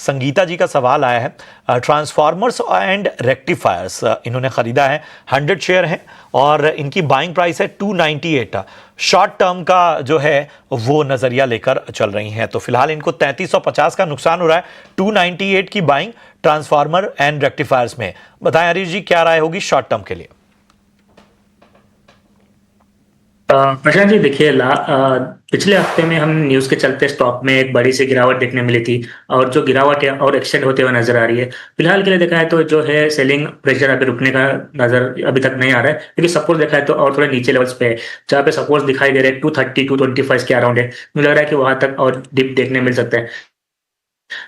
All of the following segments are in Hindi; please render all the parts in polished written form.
संगीता जी का सवाल आया है। ट्रांसफार्मर्स एंड रेक्टिफायर्स इन्होंने ख़रीदा है, 100 शेयर हैं और इनकी बाइंग प्राइस है 298। शॉर्ट टर्म का जो है वो नज़रिया लेकर चल रही हैं, तो फिलहाल इनको 3350 का नुकसान हो रहा है। 298 की बाइंग ट्रांसफार्मर एंड रेक्टिफायर्स में। बताएं हरीश जी, क्या राय होगी शॉर्ट टर्म के लिए? प्रशांत जी देखिए, पिछले हफ्ते में हम न्यूज़ के चलते स्टॉक में एक बड़ी सी गिरावट देखने मिली थी और जो गिरावट है और एक्सटेंड होते हुए नजर आ रही है। फिलहाल के लिए देखा है तो जो है सेलिंग प्रेशर अभी रुकने का नजर अभी तक नहीं आ रहा है, क्योंकि सपोर्ट देखा है तो और थोड़े नीचे लेवल्स पे है, जहाँ पे सपोर्ट दिखाई दे रहे हैं 230 225 के अराउंड है। मुझे लग रहा है कि वहां तक और डिप देखने मिल सकता है।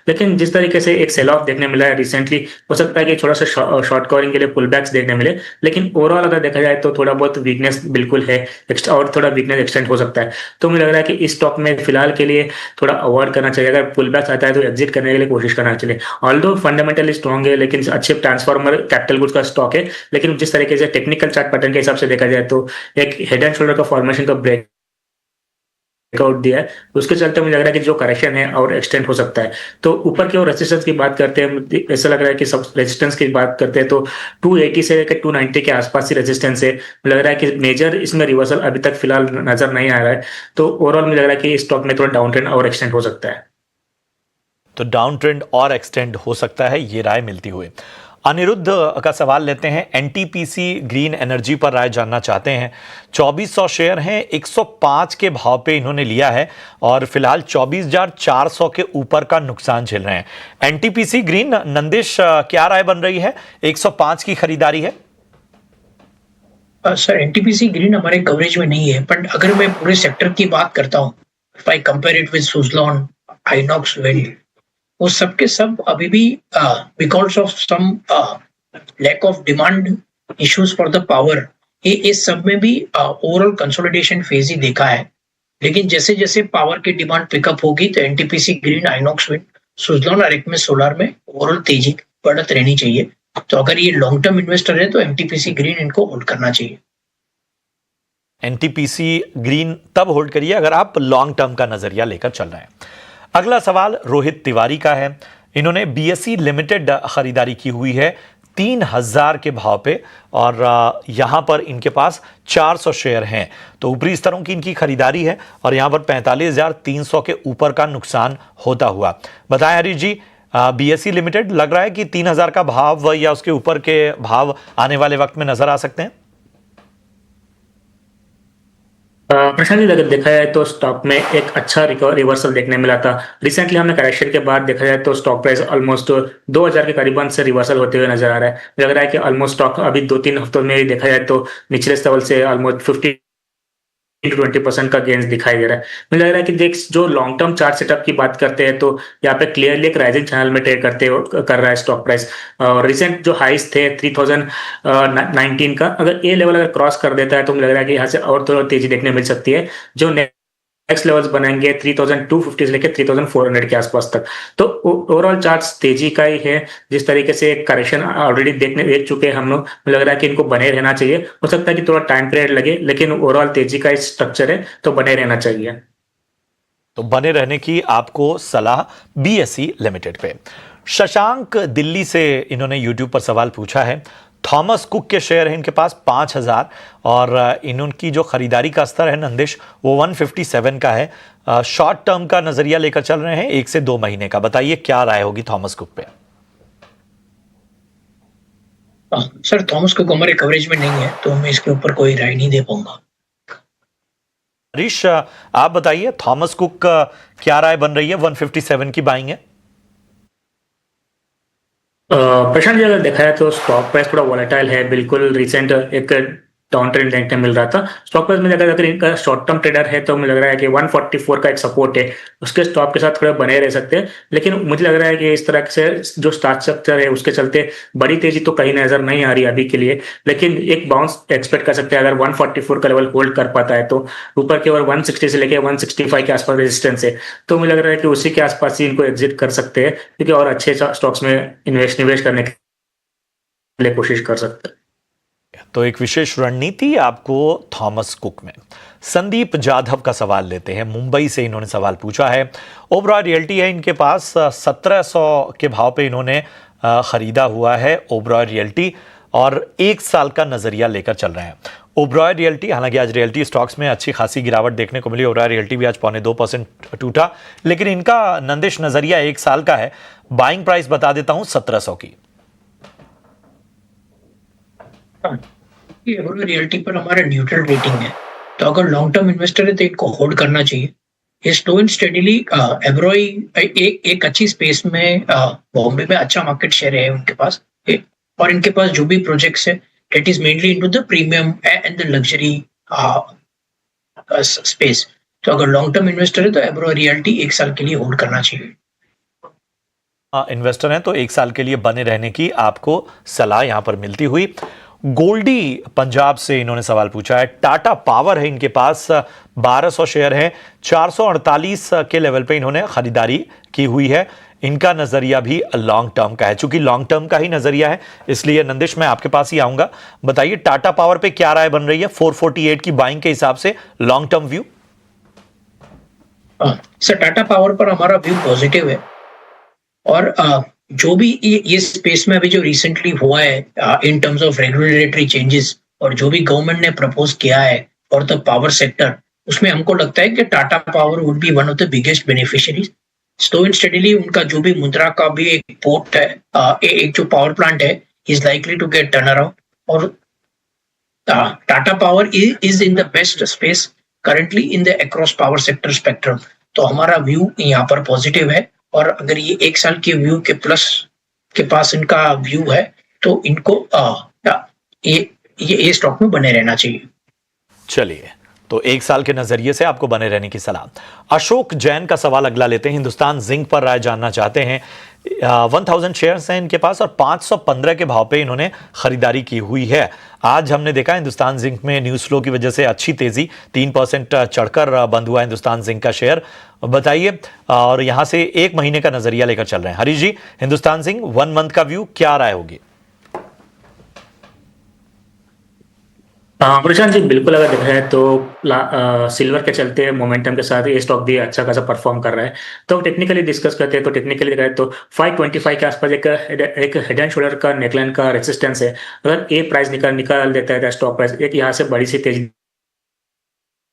लेकिन जिस तरीके से एक सेल ऑफ देखने मिला है रिसेंटली, हो सकता है कि थोड़ा सा शॉर्ट कवरिंग के लिए पुल बैक्स देखने मिले, लेकिन ओवरऑल अगर देखा जाए तो थोड़ा बहुत वीकनेस बिल्कुल है, और थोड़ा वीकनेस एक्सटेंड हो सकता है। तो मुझे लग रहा है कि इस स्टॉक में फिलहाल के लिए थोड़ा अवॉइड करना चाहिए। अगर पुल बैक्स आता है तो एग्जिट करने के लिए कोशिश करना चाहिए। ऑल्दो फंडामेंटली स्ट्रॉन्ग है, लेकिन अच्छे ट्रांसफॉर्मर कैपिटल गुड्स का स्टॉक है, लेकिन जिस तरीके से टेक्निकल चार्ट पैटर्न के हिसाब से देखा जाए तो एक हेड एंड शोल्डर का फॉर्मेशन का ब्रेक आउट दिया है, उसके चलते मुझे लग रहा है कि जो करेक्शन है और एक्सटेंड हो सकता है। तो ऊपर की ओर रेजिस्टेंस की बात करते हैं, ऐसा लग रहा है कि सब रेजिस्टेंस की बात करते हैं तो 280 से लेकर 290 के आसपास ही रेजिस्टेंस है। मुझे लग रहा है कि मेजर इसमें रिवर्सल अभी तक फिलहाल नजर नहीं आ रहा है। तो ओवरऑल मुझे लग रहा है कि स्टॉक में थोड़ा डाउन ट्रेंड और एक्सटेंड हो सकता है। तो डाउन ट्रेंड और एक्सटेंड हो सकता है, ये राय मिलती हुई। अनिरुद्ध का सवाल लेते हैं। एनटीपीसी ग्रीन एनर्जी पर राय जानना चाहते हैं। 2400 शेयर हैं, 105 के भाव पे इन्होंने लिया है और फिलहाल 24,400 के ऊपर का नुकसान झेल रहे हैं। एनटीपीसी ग्रीन, नंदिश क्या राय बन रही है? 105 की खरीदारी है। सर, एनटीपीसी ग्रीन हमारे कवरेज में नहीं है, बट अगर मैं पूरे सेक्टर की बात करता हूँ, if I compare it with Suzlon, Inox Wind, वो सब के सब अभी भी because of some lack of demand issues for the power, ये इस सब में भी ओवरऑल कंसोलिडेशन फेज ही देखा है। लेकिन जैसे जैसे पावर की डिमांड पिकअप होगी तो NTPC green, INOX wind, Suzlon और एक्मे सोलार में ओवरऑल तेजी बढ़त रहनी चाहिए। तो अगर ये लॉन्ग टर्म इन्वेस्टर है तो एनटीपीसी ग्रीन इनको होल्ड करना चाहिए। एनटीपीसी ग्रीन तब होल्ड करिए अगर आप लॉन्ग टर्म का नजरिया लेकर चल रहे हैं। अगला सवाल रोहित तिवारी का है। इन्होंने बीएसई लिमिटेड खरीदारी की हुई है 3000 के भाव पे और यहां पर इनके पास 400 शेयर हैं। तो ऊपरी स्तरों की इनकी खरीदारी है और यहां पर 45,300 के ऊपर का नुकसान होता हुआ। बताएं हरीश जी, बीएसई लिमिटेड लग रहा है कि 3000 का भाव या उसके ऊपर के भाव आने वाले वक्त में नजर आ सकते हैं? प्रशांत जी, अगर देखा जाए तो स्टॉक में एक अच्छा रिवर्सल देखने मिला था। रिसेंटली हमने करेक्शन के बाद देखा जाए तो स्टॉक प्राइस ऑलमोस्ट 2000 के करीबन से रिवर्सल होते हुए नजर आ रहा है। लग रहा है कि ऑलमोस्ट स्टॉक अभी 2-3 हफ्तों में देखा जाए तो निचले लेवल से ऑलमोस्ट 15-20% का गेंस दिखाई दे रहा है। मुझे लग रहा है कि देख, जो लॉन्ग टर्म चार्ट सेटअप की बात करते हैं तो यहाँ पे क्लियरली एक राइजिंग चैनल में ट्रेड कर रहा है स्टॉक प्राइस। और रिसेंट जो हाइस थे 3019 का, अगर ये लेवल अगर क्रॉस कर देता है तो मुझे लग रहा है कि यहाँ से और थोड़ा तेजी देखने मिल सकती है। जो नेक्स्ट लेवल्स बनेंगे 3250 से लेकर 3400 के आसपास तक। तो ओवरऑल चार्ट्स तेजी का ही है। जिस तरीके से करेक्शन ऑलरेडी देख चुके हैं हम लोग, मुझे लग रहा है कि इनको बने रहना चाहिए। हो सकता है कि थोड़ा टाइम पीरियड लगे, लेकिन ओवरऑल तेजी का स्ट्रक्चर है तो बने रहना चाहिए। तो बने रहने की आपको सलाह बीएसई लिमिटेड पे। शशांक दिल्ली से इन्होंने यूट्यूब पर सवाल पूछा है। थॉमस कुक के शेयर हैं इनके पास 5000 और इनकी जो खरीदारी का स्तर है नंदिश वो 157 का है। शॉर्ट टर्म का नजरिया लेकर चल रहे हैं 1 से 2 महीने का। बताइए क्या राय होगी थॉमस कुक पे? सर, थॉमस कुक हमारे कवरेज में नहीं है तो मैं इसके ऊपर कोई राय नहीं दे पाऊंगा। हरीश, आप बताइए थॉमस कुक का क्या राय बन रही है? 157 की बाइंग है। प्रशांत जी, अगर देखा जाए तो स्टॉक प्राइस थोड़ा वॉलेटाइल है। बिल्कुल रिसेंट एक डाउन ट्रेंड देखने मिल रहा था स्टॉक प्राइस में। अगर इनका शॉर्ट टर्म ट्रेडर है तो मुझे लग रहा है कि 144 का एक सपोर्ट है, उसके स्टॉप के साथ थोड़े बने रह सकते हैं। लेकिन मुझे लग रहा है कि इस तरह से जो स्टार्ट स्ट्रक्चर है उसके चलते बड़ी तेजी तो कहीं नजर नहीं आ रही अभी के लिए, लेकिन एक बाउंस एक्सपेक्ट कर सकते हैं अगर 144 का लेवल होल्ड कर पाता है तो। ऊपर की ओर 160 से लेकर 165 के आसपास रेजिस्टेंस है, तो मुझे लग रहा है कि उसी के आसपास ही इनको एग्जिट कर सकते हैं, क्योंकि और अच्छे स्टॉक्स में निवेश करने के लिए कोशिश कर सकते हैं। तो एक विशेष रणनीति आपको थॉमस कुक में। संदीप जाधव का सवाल लेते हैं। मुंबई से इन्होंने सवाल पूछा है। ओबरॉय रियल्टी है इनके पास, 1700 के भाव पे इन्होंने खरीदा हुआ है ओबरॉय रियल्टी और 1 साल का नजरिया लेकर चल रहे हैं। ओबरॉय रियल्टी, हालांकि आज रियल्टी स्टॉक्स में अच्छी खासी गिरावट देखने को मिली। ओबरॉय रियल्टी भी आज 0.25% टूटा, लेकिन इनका नंदिश नजरिया 1 साल का है। बाइंग प्राइस बता देता हूं 1700 की। ओबरॉय रियल्टी पर हमारा न्यूट्रल रेटिंग है, तो अगर लॉन्ग टर्म इन्वेस्टर है तो इनको होल्ड करना चाहिए। ये स्लो एंड स्टेडीली ओबरॉय एक अच्छी स्पेस में बॉम्बे में अच्छा मार्केट शेयर है उनके पास, और इनके पास जो भी प्रोजेक्ट्स है that is mainly into the premium and the luxury space। तो अगर लॉन्ग टर्म इन्वेस्टर है तो ओबरॉय रियल्टी 1 साल के लिए होल्ड करना चाहिए। इन्वेस्टर हैं तो 1 साल के लिए बने रहने की आपको सलाह यहां पर मिलती हुई। गोल्डी पंजाब से इन्होंने सवाल पूछा है। टाटा पावर है इनके पास, 1200 शेयर हैं, 448 के लेवल पे इन्होंने खरीदारी की हुई है। इनका नजरिया भी लॉन्ग टर्म का है। चूंकि लॉन्ग टर्म का ही नजरिया है, इसलिए नंदिश मैं आपके पास ही आऊंगा। बताइए टाटा पावर पे क्या राय बन रही है 448 की बाइंग के हिसाब से, long term view? Sir Tata power पर हमारा व्यू पॉजिटिव है, और जो भी ये स्पेस में अभी जो रिसेंटली हुआ है in terms of regulatory changes, और जो भी गवर्नमेंट ने प्रपोज किया है फॉर द पावर सेक्टर, उसमें हमको लगता है कि Tata power would be one of the biggest beneficiaries. Slow and steadily उनका जो भी मुद्रा का भी एक पोर्ट है, एक जो पावर प्लांट है, is likely to get turn around, और Tata power is in the best space currently in the across power sector spectrum. तो हमारा व्यू यहाँ पर पॉजिटिव है, और अगर ये 1 साल के व्यू के प्लस के पास इनका व्यू है तो इनको ये स्टॉक में बने रहना चाहिए। चलिए, तो 1 साल के नजरिए से आपको बने रहने की सलाह। अशोक जैन का सवाल अगला लेते हैं। हिंदुस्तान जिंक पर राय जानना चाहते हैं। 1000 शेयर्स हैं इनके पास और 515 के भाव पे इन्होंने खरीदारी की हुई है। आज हमने देखा हिंदुस्तान जिंक में न्यूज फ्लो की वजह से अच्छी तेजी, 3% चढ़कर बंद हुआ हिंदुस्तान जिंक का शेयर। बताइए, और यहां से 1 महीने का नजरिया लेकर चल रहे हैं। हरीश जी, हिंदुस्तान जिंक 1 मंथ का व्यू, क्या राय होगी? प्रशांत जी, बिल्कुल अगर देखा है तो सिल्वर के चलते मोमेंटम के साथ ये स्टॉक भी अच्छा खासा परफॉर्म कर रहा है। तो टेक्निकली डिस्कस करते हैं, तो टेक्निकली देखा है तो 525 के आसपास एक हेड एंड शोल्डर का नेकलाइन का रेजिस्टेंस है। अगर ये प्राइस निकाल देता है स्टॉक प्राइस, एक यहाँ से बड़ी सी तेजी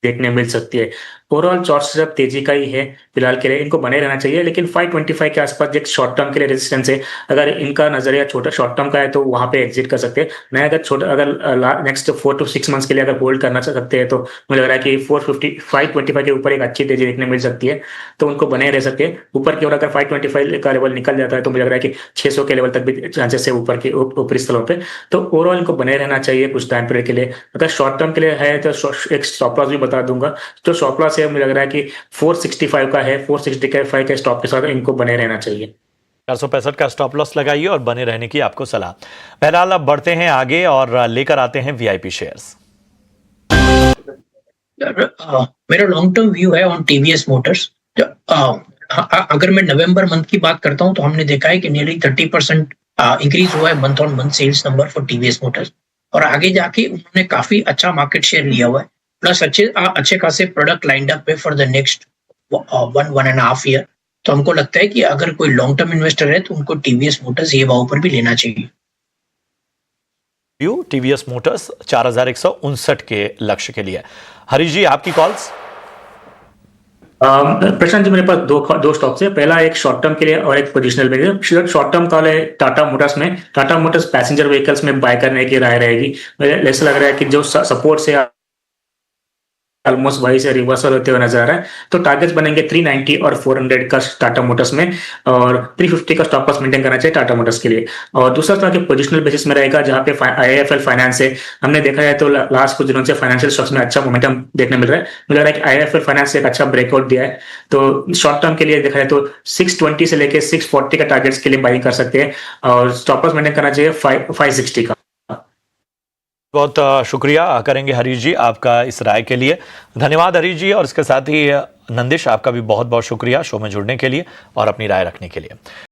देखने मिल सकती है। ओवरऑल चार्ट सिर्फ तेजी का ही है फिलहाल के लिए, इनको बने रहना चाहिए, लेकिन 525 के आसपास एक शॉर्ट टर्म के लिए रेजिस्टेंस है। अगर इनका नजरिया छोटा शॉर्ट टर्म का है तो वहां पे एग्जिट कर सकते हैं। नहीं, अगर छोटा अगर नेक्स्ट 4 to 6 मंथ्स के लिए अगर होल्ड करना चाह सकते हैं तो मुझे लग रहा है कि 525 के ऊपर एक अच्छी तेजी देखने मिल सकती है, तो उनको बने रह सकते हैं ऊपर की ओर। अगर 525 का लेवल निकल जाता है तो मुझे लग रहा है कि 600 के लेवल तक भी चांसेस है ऊपर के ऊपरी स्थलों पे। तो ओवरऑल इनको बने रहना चाहिए कुछ टाइम पीरियड के लिए। अगर शॉर्ट टर्म के लिए है तो एक स्टॉप लॉस भी बता दूंगा। जो स्टॉप लॉस है मुझे लग रहा है कि 465 का है, 465 के स्टॉप के साथ इनको बने रहना चाहिए। 465 का स्टॉप लॉस लगाइए और बने रहने की आपको सलाह। बहरहाल अब बढ़ते हैं आगे और लेकर आते हैं वीआईपी शेयर्स। मेरा लॉन्ग टर्म व्यू है ऑन टीवीएस मोटर्स। अगर मैं नवंबर मंथ की बात करता हूं तो हमने देखा है कि नियरली 30% इंक्रीज हुआ है month on month sales number for TVS Motors, और आगे जाके उन्होंने काफी अच्छा मार्केट शेयर लिया हुआ है, प्लस अच्छे खासे प्रोडक्ट लाइंड अप है फॉर द नेक्स्ट 1.5 ईयर। तो हमको लगता है कि अगर कोई लॉन्ग टर्म इन्वेस्टर है तो उनको टीवीएस मोटर्स ये भाव पर भी लेना चाहिए। टीवीएस मोटर्स 4159 के लक्ष्य के लिए। हरीश जी, आपकी कॉल्स? प्रशांत जी, मेरे पास दो स्टॉक्स है। पहला एक शॉर्ट टर्म के लिए और एक पोजिशनल में। शॉर्ट टर्म का है टाटा मोटर्स में। टाटा मोटर्स पैसेंजर व्हीकल्स में बाय करने की राय रहेगी। मुझे ऐसा लग रहा है कि जो सपोर्ट से ऑलमोस्ट वही से रिवर्सल होते हुए नजर आ रहा है। तो टारगेट्स बनेंगे 390 और 400 का टाटा मोटर्स में, और 350 का स्टॉप लॉस मेंटेन करना चाहिए टाटा मोटर्स के लिए। और दूसरा स्टॉक पोजिशनल बेसिस में रहेगा, जहां पे आईआईएफएल फाइनेंस है। हमने देखा है तो लास्ट कुछ दिनों से फाइनेंशियल स्टॉक्स में अच्छा मोमेंटम देखने मिल रहा है। मुझे लग रहा है कि आईआईएफएल फाइनेंस एक अच्छा ब्रेकआउट दिया है। तो शॉर्ट टर्म के लिए देखा है तो 620 से लेकर 640 का टारगेट्स के लिए बाइंग कर सकते हैं, और स्टॉप लॉस मेंटेन करना चाहिए 560 का। बहुत शुक्रिया करेंगे हरीश जी आपका इस राय के लिए। धन्यवाद हरीश जी, और इसके साथ ही नंदिश, आपका भी बहुत बहुत शुक्रिया शो में जुड़ने के लिए और अपनी राय रखने के लिए।